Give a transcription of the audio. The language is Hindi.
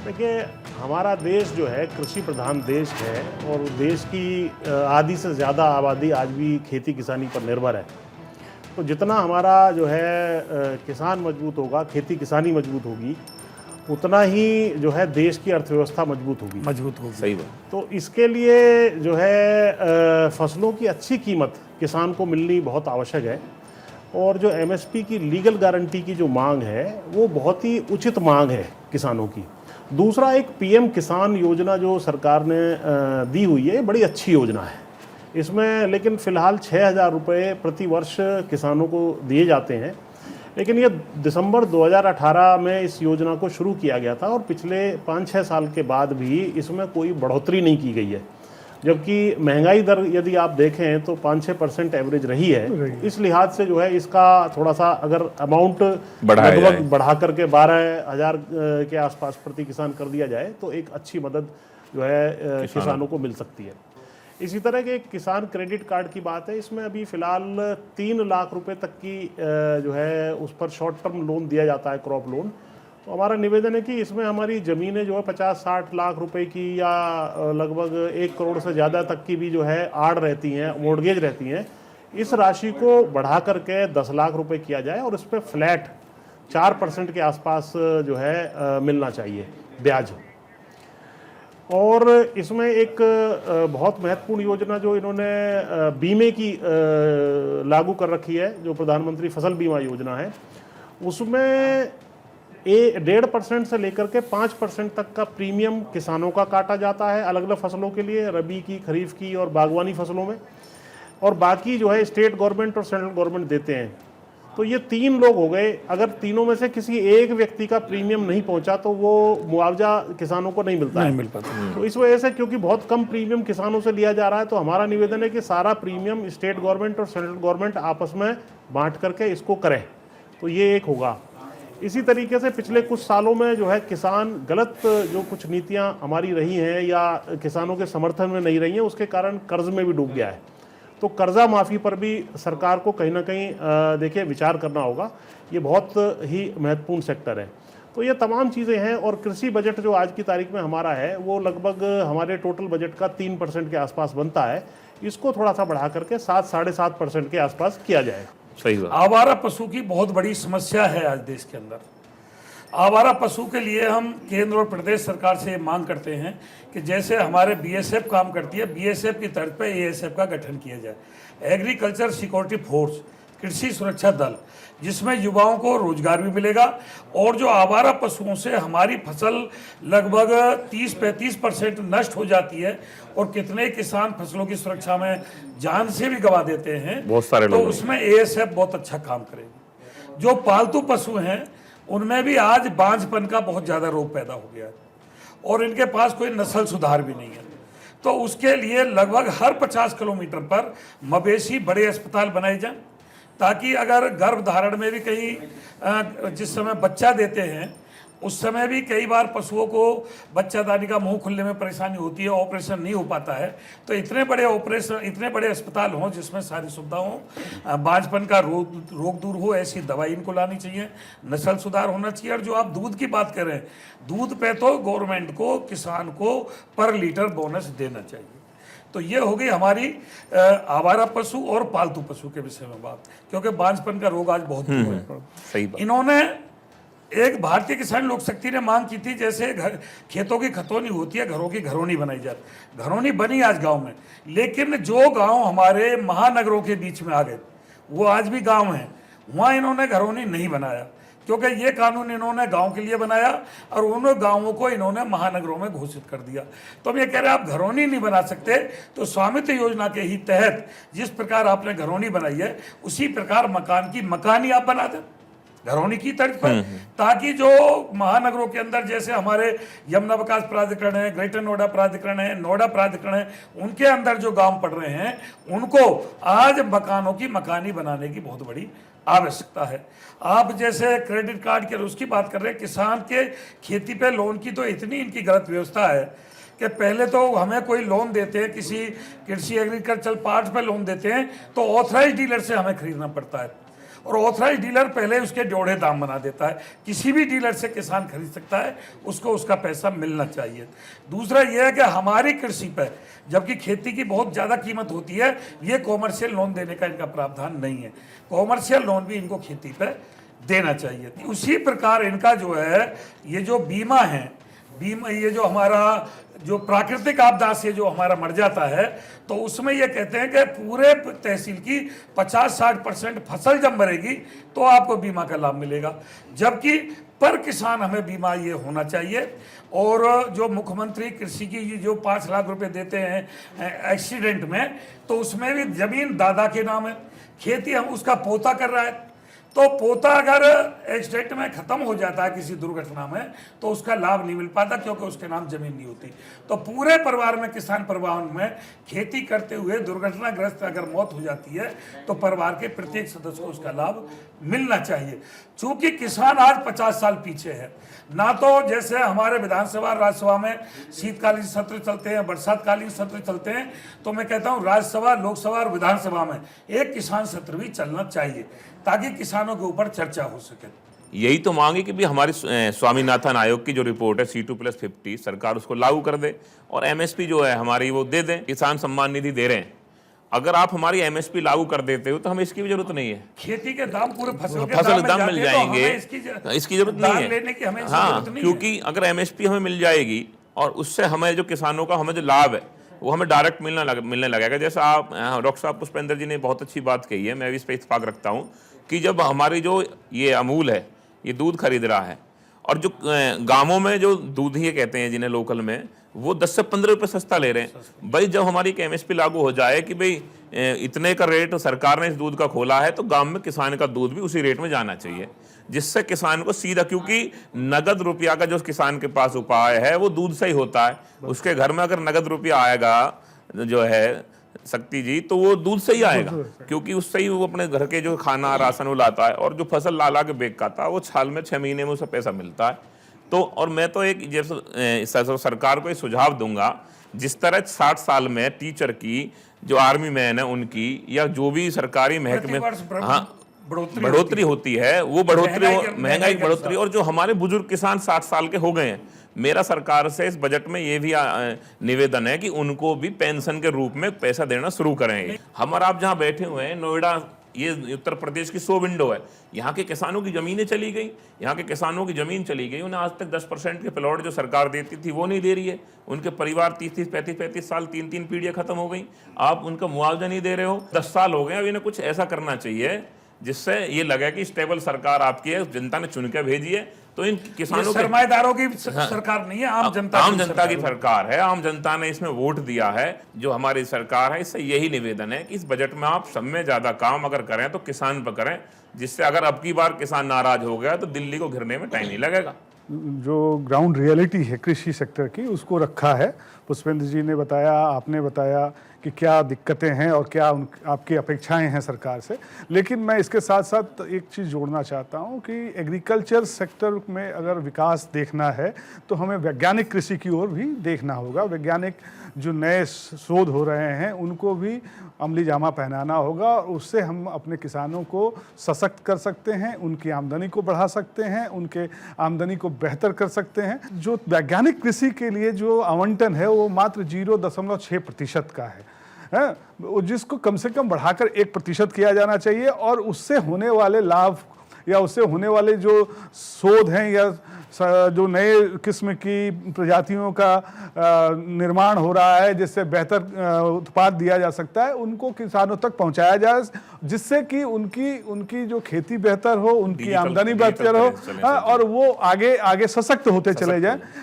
देखिए, हमारा देश जो है कृषि प्रधान देश है और देश की आधी से ज़्यादा आबादी आज भी खेती किसानी पर निर्भर है। तो जितना हमारा जो है किसान मजबूत होगा, खेती किसानी मजबूत होगी, उतना ही जो है देश की अर्थव्यवस्था मजबूत होगी। सही बात। तो इसके लिए जो है फसलों की अच्छी कीमत किसान को मिलनी बहुत आवश्यक है। और जो एमएसपी की लीगल गारंटी की जो मांग है वो बहुत ही उचित मांग है किसानों की। दूसरा, एक पीएम किसान योजना जो सरकार ने दी हुई है, बड़ी अच्छी योजना है। इसमें लेकिन फ़िलहाल 6,000 रुपये प्रति वर्ष किसानों को दिए जाते हैं। लेकिन ये दिसंबर 2018 में इस योजना को शुरू किया गया था और पिछले 5-6 साल के बाद भी इसमें कोई बढ़ोतरी नहीं की गई है, जबकि महंगाई दर यदि आप देखें तो 5-6% एवरेज रही है। इस लिहाज से जो है इसका थोड़ा सा अगर अमाउंट लगभग बढ़ा करके 12,000 के आसपास प्रति किसान कर दिया जाए तो एक अच्छी मदद जो है किसानों को मिल सकती है। इसी तरह के एक किसान क्रेडिट कार्ड की बात है। इसमें अभी फ़िलहाल 3 लाख रुपए तक की जो है उस पर शॉर्ट टर्म लोन दिया जाता है, क्रॉप लोन। तो हमारा निवेदन है कि इसमें हमारी ज़मीनें जो है 50-60 लाख रुपए की या लगभग 1 करोड़ से ज़्यादा तक की भी जो है आड़ रहती हैं, मोर्गेज रहती हैं, इस राशि को बढ़ा करके 10 लाख रुपए किया जाए और इस पर फ्लैट 4% के आसपास जो है मिलना चाहिए ब्याज। और इसमें एक बहुत महत्वपूर्ण योजना जो इन्होंने बीमे की लागू कर रखी है, जो प्रधानमंत्री फसल बीमा योजना है, उसमें 1.5% से लेकर के 5% तक का प्रीमियम किसानों का काटा जाता है अलग अलग फसलों के लिए, रबी की, खरीफ की और बागवानी फसलों में। और बाकी जो है स्टेट गवर्नमेंट और सेंट्रल गवर्नमेंट देते हैं। तो ये 3 लोग हो गए। अगर तीनों में से किसी एक व्यक्ति का प्रीमियम नहीं पहुंचा तो वो मुआवजा किसानों को नहीं मिल पाता। तो इस वजह से, क्योंकि बहुत कम प्रीमियम किसानों से लिया जा रहा है, तो हमारा निवेदन है कि सारा प्रीमियम स्टेट गवर्नमेंट और सेंट्रल गवर्नमेंट आपस में बांट करके इसको करें, तो ये एक होगा। इसी तरीके से पिछले कुछ सालों में जो है किसान गलत जो कुछ नीतियां हमारी रही हैं या किसानों के समर्थन में नहीं रही हैं, उसके कारण कर्ज में भी डूब गया है। तो कर्जा माफ़ी पर भी सरकार को कहीं ना कहीं देखिए विचार करना होगा। ये बहुत ही महत्वपूर्ण सेक्टर है। तो ये तमाम चीज़ें हैं। और कृषि बजट जो आज की तारीख में हमारा है वो लगभग हमारे टोटल बजट का 3% के आसपास बनता है। इसको थोड़ा सा बढ़ा करके 7-7.5% के आसपास किया जाएगा। सही बात। आवारा पशु की बहुत बड़ी समस्या है आज देश के अंदर। आवारा पशु के लिए हम केंद्र और प्रदेश सरकार से मांग करते हैं कि जैसे हमारे बीएसएफ काम करती है, बीएसएफ की तर्ज पर एएसएफ का गठन किया जाए, एग्रीकल्चर सिक्योरिटी फोर्स, कृषि सुरक्षा दल, जिसमें युवाओं को रोजगार भी मिलेगा। और जो आवारा पशुओं से हमारी फसल लगभग 30-35% नष्ट हो जाती है और कितने किसान फसलों की सुरक्षा में जान से भी गंवा देते हैं, बहुत सारे लोग, तो उसमें एएसएफ बहुत अच्छा काम करेगी। जो पालतू पशु हैं उनमें भी आज बांझपन का बहुत ज़्यादा रोग पैदा हो गया है और इनके पास कोई नस्ल सुधार भी नहीं है। तो उसके लिए लगभग हर 50 किलोमीटर पर मवेशी बड़े अस्पताल बनाए जाएं, ताकि अगर गर्भधारण में भी कहीं जिस समय बच्चा देते हैं उस समय भी कई बार पशुओं को बच्चादानी का मुंह खुलने में परेशानी होती है, ऑपरेशन नहीं हो पाता है। तो इतने बड़े अस्पताल हों जिसमें सारी सुविधा हो, बांझपन का रोग दूर हो, ऐसी दवाई इनको लानी चाहिए, नस्ल सुधार होना चाहिए। और जो आप दूध की बात कर रहे हैं, दूध पे तो गवर्नमेंट को किसान को पर लीटर बोनस देना चाहिए। तो ये हो गई हमारी आवारा पशु और पालतू पशु के विषय में बात, क्योंकि बांझपन का रोग आज बहुत दूर है। सही बात। इन्होंने एक भारतीय किसान लोक शक्ति ने मांग की थी, जैसे खेतों की खतौनी होती है, घरों की घरौनी बनाई जाती। घरौनी बनी आज गांव में, लेकिन जो गांव हमारे महानगरों के बीच में आ गए वो आज भी गांव हैं, वहाँ इन्होंने घरौनी नहीं बनाया, क्योंकि ये कानून इन्होंने गांव के लिए बनाया और उन गांवों को इन्होंने महानगरों में घोषित कर दिया। तो हम ये कह रहे हैं आप घरौनी नहीं बना सकते तो स्वामित्व योजना के ही तहत जिस प्रकार आपने घरौनी बनाई है उसी प्रकार मकान की मकानी आप बना दें घरौनी की तर्ज पर, ताकि जो महानगरों के अंदर जैसे हमारे यमुना विकास प्राधिकरण है, ग्रेटर नोएडा प्राधिकरण है, नोएडा प्राधिकरण है, उनके अंदर जो गांव पड़ रहे हैं उनको आज मकानों की मकानी बनाने की बहुत बड़ी आवश्यकता है। आप जैसे क्रेडिट कार्ड के उसकी बात कर रहे हैं, किसान के खेती पे लोन की तो इतनी इनकी गलत व्यवस्था है कि पहले तो हमें कोई लोन देते हैं, किसी कृषि एग्रीकल्चर पार्ट पे लोन देते हैं तो ऑथराइज डीलर से हमें खरीदना पड़ता है और ऑथराइज डीलर पहले उसके जोड़े दाम बना देता है। किसी भी डीलर से किसान खरीद सकता है, उसको उसका पैसा मिलना चाहिए। दूसरा यह है कि हमारी कृषि पर जबकि खेती की बहुत ज़्यादा कीमत होती है, ये कॉमर्शियल लोन देने का इनका प्रावधान नहीं है। कॉमर्शियल लोन भी इनको खेती पर देना चाहिए। उसी प्रकार इनका जो है ये जो बीमा है, बीमा ये जो हमारा जो प्राकृतिक आपदा से जो हमारा मर जाता है, तो उसमें ये कहते हैं कि पूरे तहसील की 50-60% फसल जब मरेगी तो आपको बीमा का लाभ मिलेगा, जबकि पर किसान हमें बीमा ये होना चाहिए। और जो मुख्यमंत्री कृषि की ये जो 5 लाख रुपए देते हैं एक्सीडेंट में, तो उसमें भी जमीन दादा के नाम है, खेती हम उसका पोता कर रहा है, तो पोता अगर एक्सीडेंट में खत्म हो जाता है किसी दुर्घटना में तो उसका लाभ नहीं मिल पाता, क्योंकि उसके नाम जमीन नहीं होती। तो पूरे परिवार में, किसान परिवार में खेती करते हुए दुर्घटनाग्रस्त अगर मौत हो जाती है तो परिवार के प्रत्येक सदस्य को उसका लाभ मिलना चाहिए। चूंकि किसान आज 50 साल पीछे है, ना तो जैसे हमारे विधानसभा राज्यसभा में शीतकालीन सत्र चलते हैं, बरसातकालीन सत्र चलते हैं, तो मैं कहता हूँ राज्यसभा, लोकसभा और विधानसभा में एक किसान सत्र भी चलना चाहिए, ताकि किसानों के ऊपर चर्चा हो सके। यही तो मांग है कि भी हमारी स्वामीनाथन आयोग की जो रिपोर्ट है C2+50 सरकार उसको लागू कर दे, और MSP जो है हमारी वो दे दें। किसान सम्मान निधि दे रहे हैं, अगर आप हमारी MSP लागू कर देते हो तो हमें इसकी भी जरूरत नहीं है। खेती के दाम पूरे फसल दाम मिल जाएंगे, इसकी जरूरत नहीं है। लेने की हमें हाँ, क्योंकि अगर MSP हमें मिल जाएगी और उससे हमें जो किसानों का हमें जो लाभ है वो हमें डायरेक्ट मिलने लगेगा। जैसे आप डॉक्टर साहब पुष्पेंद्र जी ने बहुत अच्छी बात कही है, मैं भी इस पर इत्तेफाक रखता हूँ कि जब हमारी जो ये अमूल है ये दूध खरीद रहा है, और जो गांवों में जो दूध ही कहते हैं जिन्हें लोकल में, वो 10 से 15 रुपये सस्ता ले रहे हैं। भाई जब हमारी एक MSP लागू हो जाए कि भाई इतने का रेट सरकार ने इस दूध का खोला है, तो गांव में किसान का दूध भी उसी रेट में जाना चाहिए, जिससे किसान को सीधा, क्योंकि नगद रुपया का जो किसान के पास उपाय है वो दूध से ही होता है। उसके घर में अगर नगद रुपया आएगा जो है शक्ति जी, तो वो दूध से ही आएगा, क्योंकि उससे ही वो अपने घर के जो खाना राशन वो लाता है, और जो फसल ला के बेच खाता है वो साल में 6 महीने में उसे पैसा मिलता है। तो और मैं तो एक जैसे सरकार को एक सुझाव दूंगा, जिस तरह 60 साल में टीचर की, जो आर्मी मैन है उनकी, या जो भी सरकारी महकमे बढ़ोतरी होती है, वो बढ़ोतरी, महंगाई बढ़ोतरी, और जो हमारे बुजुर्ग किसान 60 साल के हो गए हैं, मेरा सरकार से इस बजट में ये भी निवेदन है कि उनको भी पेंशन के रूप में पैसा देना शुरू करेंगे। हम और आप जहाँ बैठे हुए हैं, नोएडा, ये उत्तर प्रदेश की 100 विंडो है, यहाँ के किसानों की जमीनें चली गई, यहाँ के किसानों की जमीन चली गई। उन्हें आज तक 10% के प्लॉट जो सरकार देती थी वो नहीं दे रही है। उनके परिवार 30-30, 35-35 साल, 3-3 पीढ़ियाँ खत्म हो गई, आप उनका मुआवजा नहीं दे रहे हो। 10 साल हो गए, अब इन्हें कुछ ऐसा करना चाहिए जिससे ये लगे कि स्टेबल सरकार आपकी है, जनता ने चुन के भेजी है। तो इन किसानों, सरमाएदारों की सरकार नहीं है, आम जनता की सरकार है। आम जनता ने इसमें वोट दिया है जो हमारी सरकार है। इससे यही निवेदन है कि इस बजट में आप सब में ज्यादा काम अगर करें तो किसान पर करें, जिससे अगर अब की बार किसान नाराज हो गया तो दिल्ली को घिरने में टाइम नहीं लगेगा। जो ग्राउंड रियलिटी है कृषि सेक्टर की, उसको रखा है। पुष्पेंद्र जी ने बताया, आपने बताया कि क्या दिक्कतें हैं और क्या आपकी अपेक्षाएं हैं सरकार से। लेकिन मैं इसके साथ साथ एक चीज़ जोड़ना चाहता हूं कि एग्रीकल्चर सेक्टर में अगर विकास देखना है तो हमें वैज्ञानिक कृषि की ओर भी देखना होगा। वैज्ञानिक जो नए शोध हो रहे हैं उनको भी अमली जामा पहनाना होगा, और उससे हम अपने किसानों को सशक्त कर सकते हैं, उनकी आमदनी को बढ़ा सकते हैं, उनके आमदनी को बेहतर कर सकते हैं। जो वैज्ञानिक कृषि के लिए जो आवंटन है वो मात्र 0.6% का है, जिसको कम से कम बढ़ाकर 1% किया जाना चाहिए। और उससे होने वाले लाभ या उससे होने वाले जो शोध हैं या जो नए किस्म की प्रजातियों का निर्माण हो रहा है, जिससे बेहतर उत्पाद दिया जा सकता है, उनको किसानों तक पहुंचाया जाए, जिससे कि उनकी जो खेती बेहतर हो, उनकी आमदनी बेहतर हो, और वो आगे आगे सशक्त होते चले जाएं।